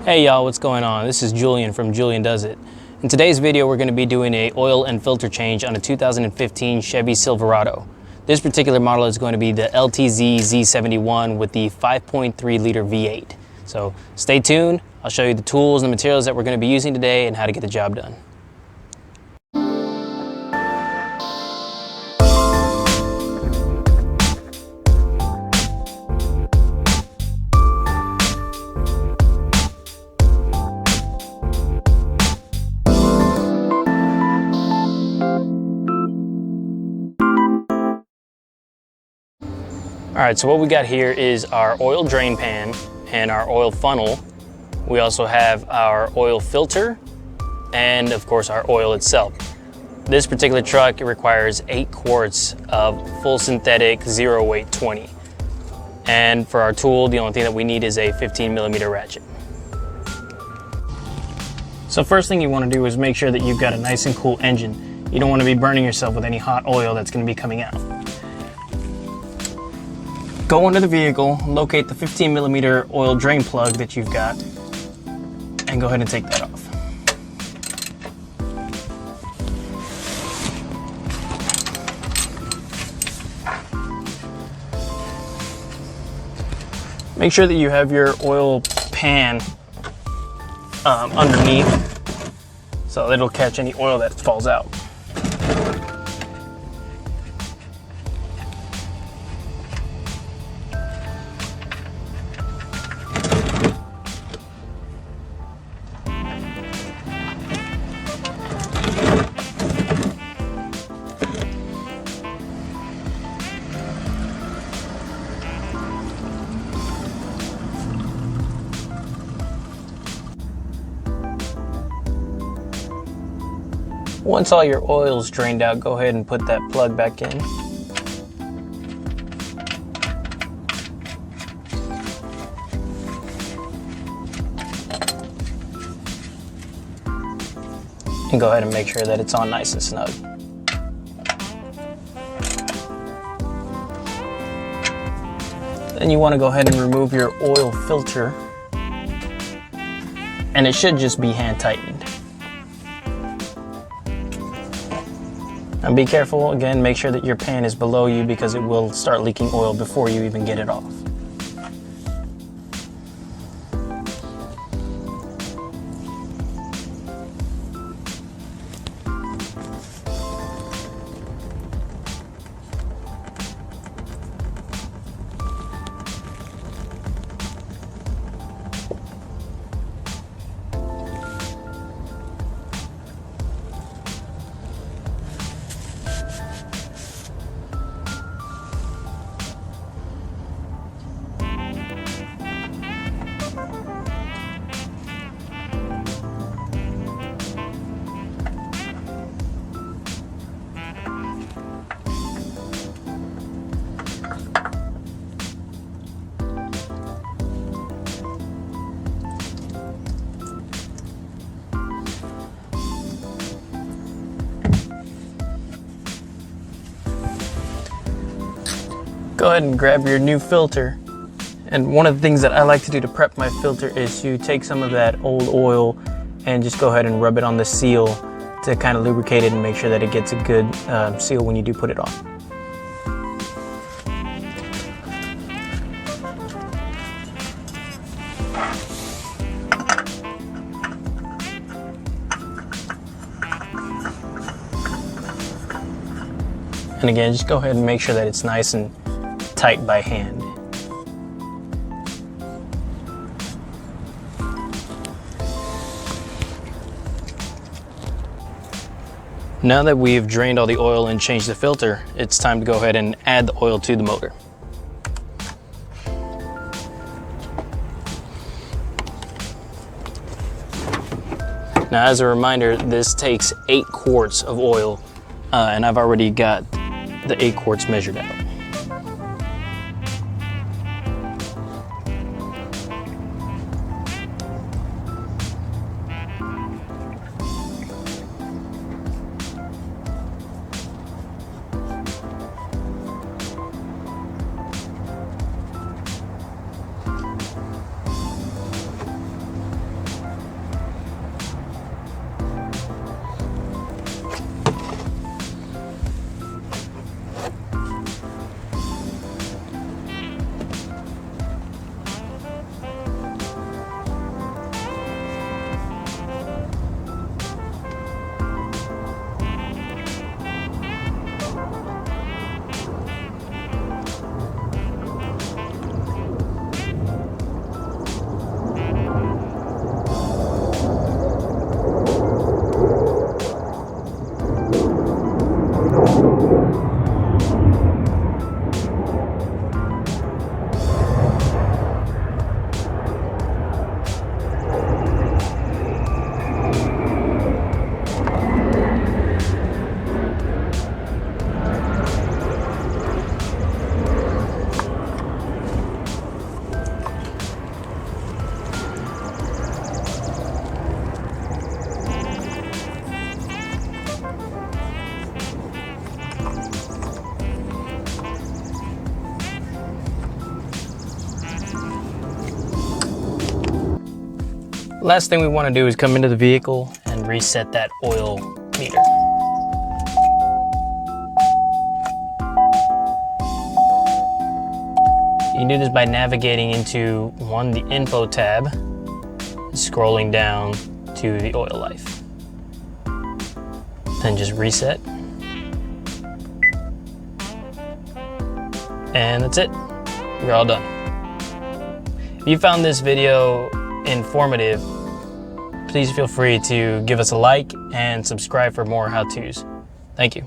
Hey y'all, what's going on? This is Julian from Julian Does It. In today's video, we're going to be doing a oil and filter change on a 2015 Chevy Silverado. This particular model is going to be the LTZ Z71 with the 5.3 liter V8. So stay tuned. I'll show you the tools and the materials that we're going to be using today and how to get the job done. All right, so what we got here is our oil drain pan and our oil funnel. We also have our oil filter and of course our oil itself. This particular truck, it requires 8 quarts of full synthetic 0 weight 20. And for our tool, the only thing that we need is a 15mm ratchet. So first thing you want to do is make sure that you've got a nice and cool engine. You don't want to be burning yourself with any hot oil that's going to be coming out. Go under the vehicle, locate the 15mm oil drain plug that you've got, and go ahead and take that off. Make sure that you have your oil pan underneath so it'll catch any oil that falls out. Once all your oil is drained out, go ahead and put that plug back in. And go ahead and make sure that it's on nice and snug. Then you want to go ahead and remove your oil filter. And it should just be hand tightened. And be careful, again, make sure that your pan is below you because it will start leaking oil before you even get it off. Go ahead and grab your new filter. And one of the things that I like to do to prep my filter is to take some of that old oil and just go ahead and rub it on the seal to kind of lubricate it and make sure that it gets a good seal when you do put it on. And again, just go ahead and make sure that it's nice and tight by hand. Now that we've drained all the oil and changed the filter, it's time to go ahead and add the oil to the motor. Now, as a reminder, this takes 8 quarts of oil, and I've already got the 8 quarts measured out. Last thing we want to do is come into the vehicle and reset that oil meter. You can do this by navigating into the info tab, scrolling down to the oil life. Then just reset. And that's it. We're all done. If you found this video informative, please feel free to give us a like and subscribe for more how-tos. Thank you.